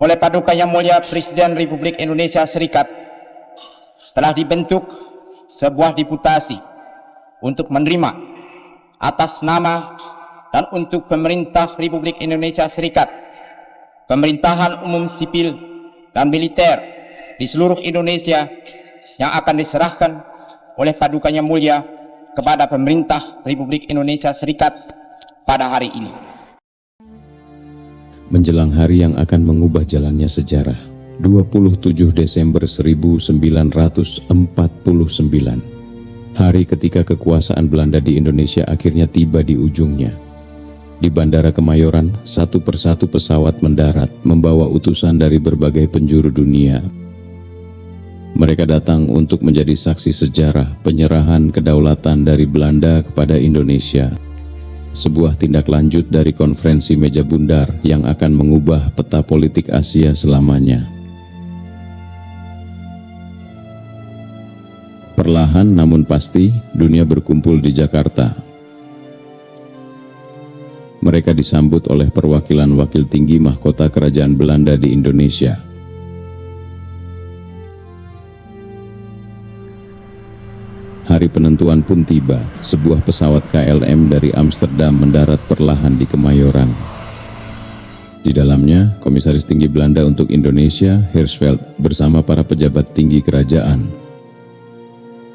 oleh Paduka Yang Mulia Presiden Republik Indonesia Serikat telah dibentuk sebuah deputasi untuk menerima atas nama dan untuk pemerintah Republik Indonesia Serikat, pemerintahan umum sipil dan militer di seluruh Indonesia yang akan diserahkan oleh Paduka Yang Mulia kepada pemerintah Republik Indonesia Serikat pada hari ini. Menjelang hari yang akan mengubah jalannya sejarah, 27 Desember 1949, hari ketika kekuasaan Belanda di Indonesia akhirnya tiba di ujungnya. Di Bandara Kemayoran, satu persatu pesawat mendarat membawa utusan dari berbagai penjuru dunia. Mereka datang untuk menjadi saksi sejarah penyerahan kedaulatan dari Belanda kepada Indonesia. Sebuah tindak lanjut dari konferensi meja bundar yang akan mengubah peta politik Asia selamanya. Perlahan namun pasti, dunia berkumpul di Jakarta. Mereka disambut oleh perwakilan wakil tinggi mahkota kerajaan Belanda di Indonesia. Hari penentuan pun tiba, sebuah pesawat KLM dari Amsterdam mendarat perlahan di Kemayoran. Di dalamnya, Komisaris Tinggi Belanda untuk Indonesia, Hirschfeld, bersama para pejabat tinggi kerajaan.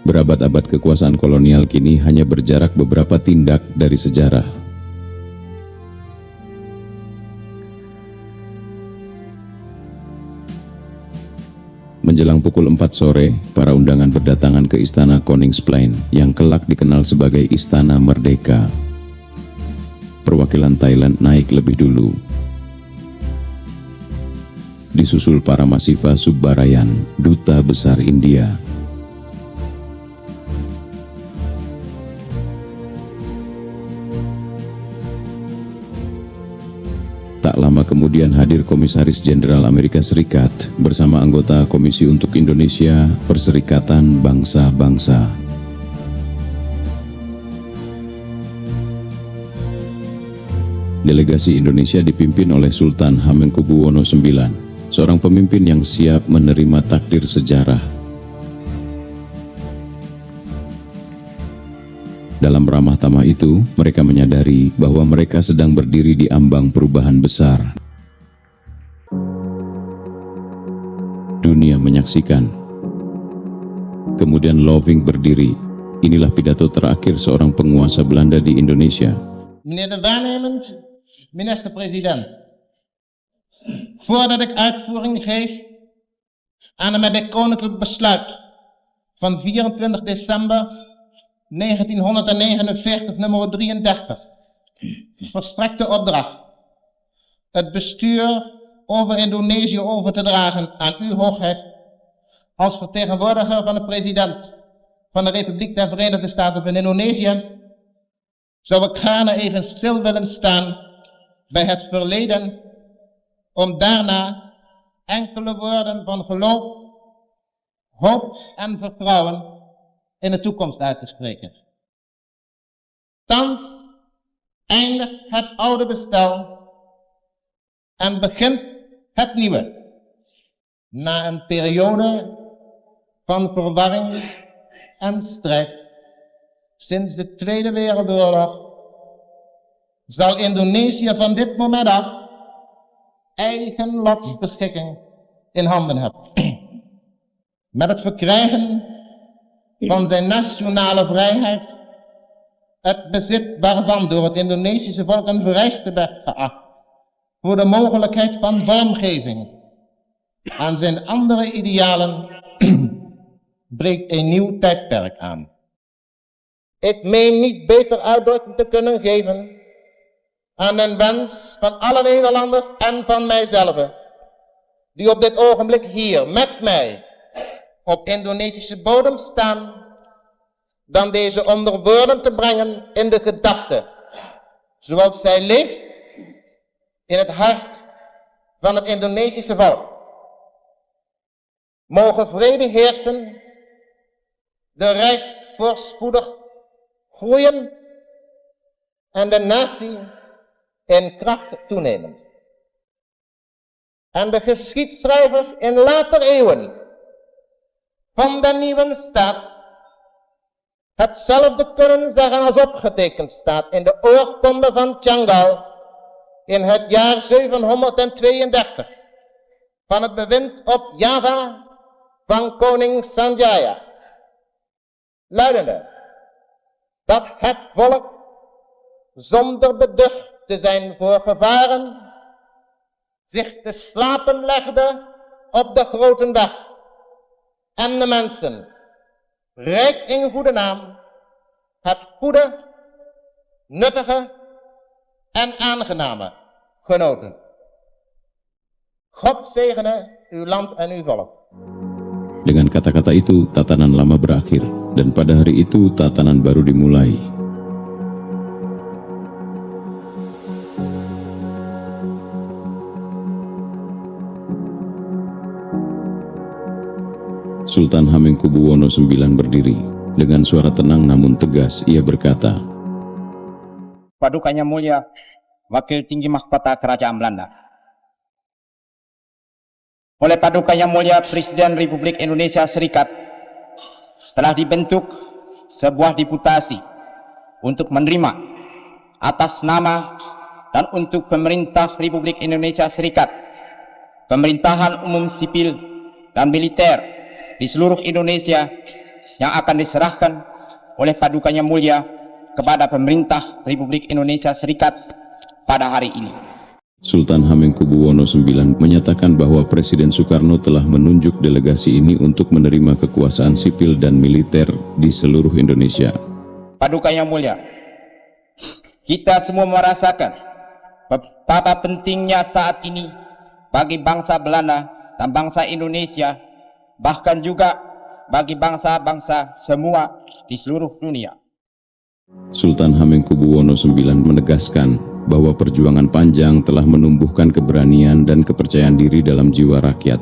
Berabad-abad kekuasaan kolonial kini hanya berjarak beberapa tindak dari sejarah. Menjelang pukul 4 sore, para undangan berdatangan ke Istana Koningsplein yang kelak dikenal sebagai Istana Merdeka. Perwakilan Thailand naik lebih dulu. Disusul Paramasiva Subbarayan, Duta Besar India. Tak lama kemudian hadir Komisaris Jenderal Amerika Serikat bersama anggota Komisi untuk Indonesia, Perserikatan Bangsa-Bangsa. Delegasi Indonesia dipimpin oleh Sultan Hamengkubuwono IX, seorang pemimpin yang siap menerima takdir sejarah. Dalam ramah tamah itu, mereka menyadari bahwa mereka sedang berdiri di ambang perubahan besar. Dunia menyaksikan. Kemudian Loving berdiri. Inilah pidato terakhir seorang penguasa Belanda di Indonesia. Meneer de waarnemend minister-president, voordat ik uitvoering geef aan het met het koninklijk besluit van 24 december 1949 nummer 33 verstrekte opdracht het bestuur over Indonesië over te dragen aan uw hoogheid als vertegenwoordiger van de president van de Republiek der Verenigde Staten van Indonesië, zou ik graag even stil willen staan bij het verleden om daarna enkele woorden van geloof, hoop en vertrouwen in de toekomst uit te spreken. Thans eindigt het oude bestel en begint het nieuwe. Na een periode van verwarring en strijd sinds de Tweede Wereldoorlog zal Indonesië van dit moment af eigen lotsbeschikking in handen hebben. Met het verkrijgen van zijn nationale vrijheid, het bezit waarvan door het Indonesische volk een vereiste werd geacht voor de mogelijkheid van vormgeving aan zijn andere idealen, breekt een nieuw tijdperk aan. Ik meen niet beter uitdrukking te kunnen geven aan de wens van alle Nederlanders en van mijzelf, die op dit ogenblik hier met mij op Indonesische bodem staan, dan deze onder woorden te brengen in de gedachte, zoals zij leeft in het hart van het Indonesische volk. Mogen vrede heersen, de rijst voorspoedig groeien en de natie in kracht toenemen. en de geschiedschrijvers in later eeuwen van de nieuwe staat hetzelfde kunnen zeggen als opgetekend staat in de oorkonde van Tjangal in het jaar 732 van het bewind op Java van koning Sanjaya, luidende dat het volk zonder beducht te zijn voor gevaren zich te slapen legde op de grote dag en de mensen, rijk in goede naam, het goede, nuttige en aangename genoten. God zegene uw land en uw volk. Dengan kata-kata itu, tatanan lama berakhir, dan pada hari itu tatanan baru dimulai. Sultan Hamengkubuwono IX berdiri. Dengan suara tenang namun tegas, ia berkata, Paduka Yang Mulia Wakil Tinggi Mahkota Kerajaan Belanda. Oleh Paduka Yang Mulia Presiden Republik Indonesia Serikat telah dibentuk sebuah deputasi untuk menerima atas nama dan untuk pemerintah Republik Indonesia Serikat, pemerintahan umum sipil dan militer di seluruh Indonesia yang akan diserahkan oleh Paduka Yang Mulia kepada pemerintah Republik Indonesia Serikat pada hari ini. Sultan Hamengkubuwono IX menyatakan bahwa Presiden Soekarno telah menunjuk delegasi ini untuk menerima kekuasaan sipil dan militer di seluruh Indonesia. Paduka Yang Mulia, kita semua merasakan betapa pentingnya saat ini bagi bangsa Belanda dan bangsa Indonesia, bahkan juga bagi bangsa-bangsa semua di seluruh dunia. Sultan Hamengkubuwono IX menegaskan bahwa perjuangan panjang telah menumbuhkan keberanian dan kepercayaan diri dalam jiwa rakyat.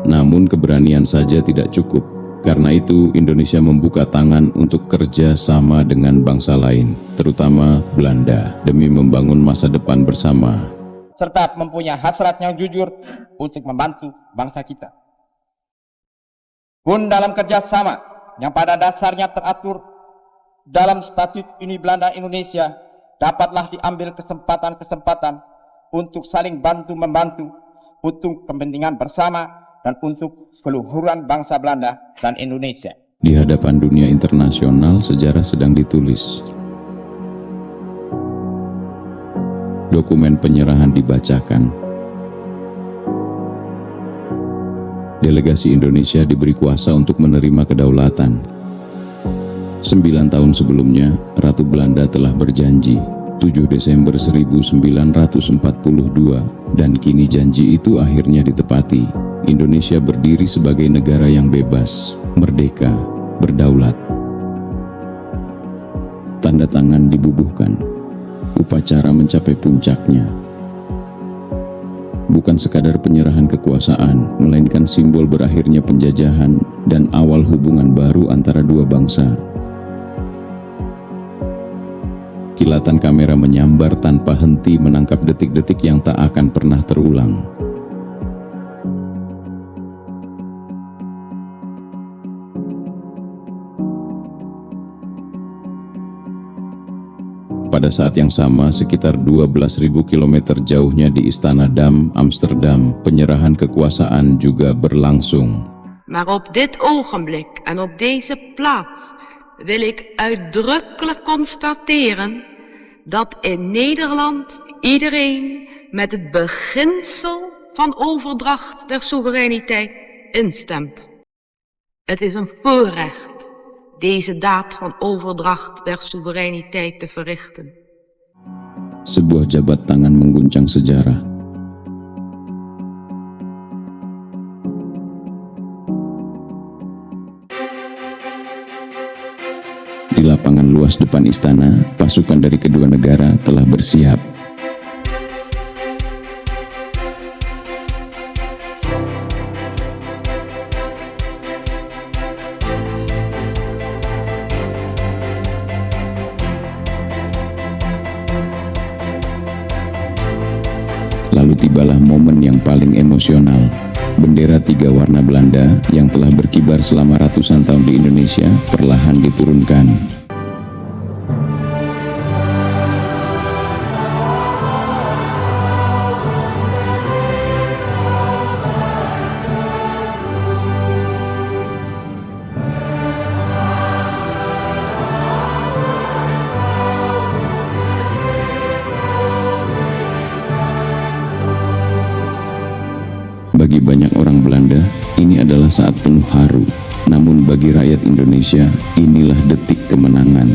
Namun keberanian saja tidak cukup. Karena itu Indonesia membuka tangan untuk kerja sama dengan bangsa lain, terutama Belanda, demi membangun masa depan bersama. Serta mempunyai hasrat yang jujur untuk membantu bangsa kita. Pun dalam kerjasama yang pada dasarnya teratur dalam Statut Uni Belanda Indonesia, dapatlah diambil kesempatan-kesempatan untuk saling bantu-membantu untuk kepentingan bersama dan untuk keluhuran bangsa Belanda dan Indonesia. Di hadapan dunia internasional, sejarah sedang ditulis. Dokumen penyerahan dibacakan. Delegasi Indonesia diberi kuasa untuk menerima kedaulatan. 9 tahun sebelumnya, Ratu Belanda telah berjanji 7 Desember 1942 dan kini janji itu akhirnya ditepati. Indonesia berdiri sebagai negara yang bebas, merdeka, berdaulat. Tanda tangan dibubuhkan. Upacara mencapai puncaknya. Bukan sekadar penyerahan kekuasaan, melainkan simbol berakhirnya penjajahan dan awal hubungan baru antara dua bangsa. Kilatan kamera menyambar tanpa henti menangkap detik-detik yang tak akan pernah terulang. Pada saat yang sama, sekitar 12.000 km jauhnya di Istana Dam, Amsterdam, penyerahan kekuasaan juga berlangsung. Maar op dit ogenblik en op deze plaats wil ik uitdrukkelijk constateren dat in Nederland iedereen met het beginsel van overdracht der soevereiniteit instemt. Het is een voorrecht deze daad van overdracht der soevereiniteit te verrichten. Sebuah jabat tangan mengguncang sejarah. Di lapangan luas depan istana, pasukan dari kedua negara telah bersiap. Lalu tibalah momen yang paling emosional. Bendera 3 warna Belanda yang telah berkibar selama ratusan tahun di Indonesia perlahan diturunkan. Bagi banyak orang Belanda, ini adalah saat penuh haru. Namun bagi rakyat Indonesia, inilah detik kemenangan.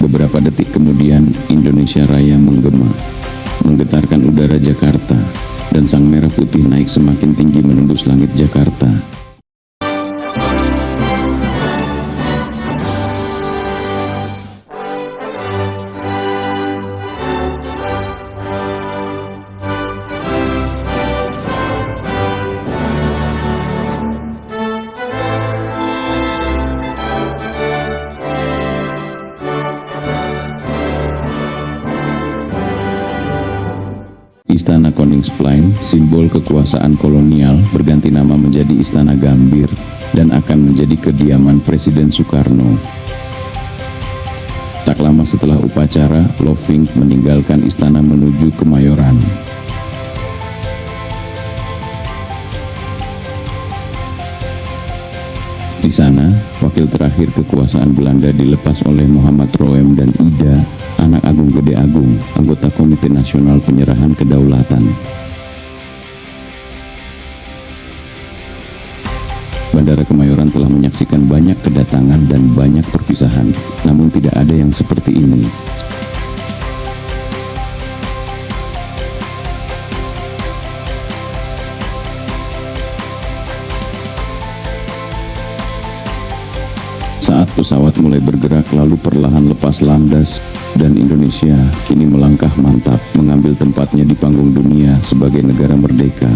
Beberapa detik kemudian, Indonesia Raya menggema, menggetarkan udara Jakarta, dan sang merah putih naik semakin tinggi menembus langit Jakarta. Istana Koningsplein, simbol kekuasaan kolonial, berganti nama menjadi Istana Gambir dan akan menjadi kediaman Presiden Soekarno. Tak lama setelah upacara, Loving meninggalkan istana menuju Kemayoran. Di sana, wakil terakhir kekuasaan Belanda dilepas oleh Muhammad Roem dan Ida, anak Agung Gede Agung, anggota Komite Nasional Penyerahan Kedaulatan. Bandara Kemayoran telah menyaksikan banyak kedatangan dan banyak perpisahan, namun tidak ada yang seperti ini. Saat pesawat mulai bergerak lalu perlahan lepas landas, dan Indonesia kini melangkah mantap mengambil tempatnya di panggung dunia sebagai negara merdeka.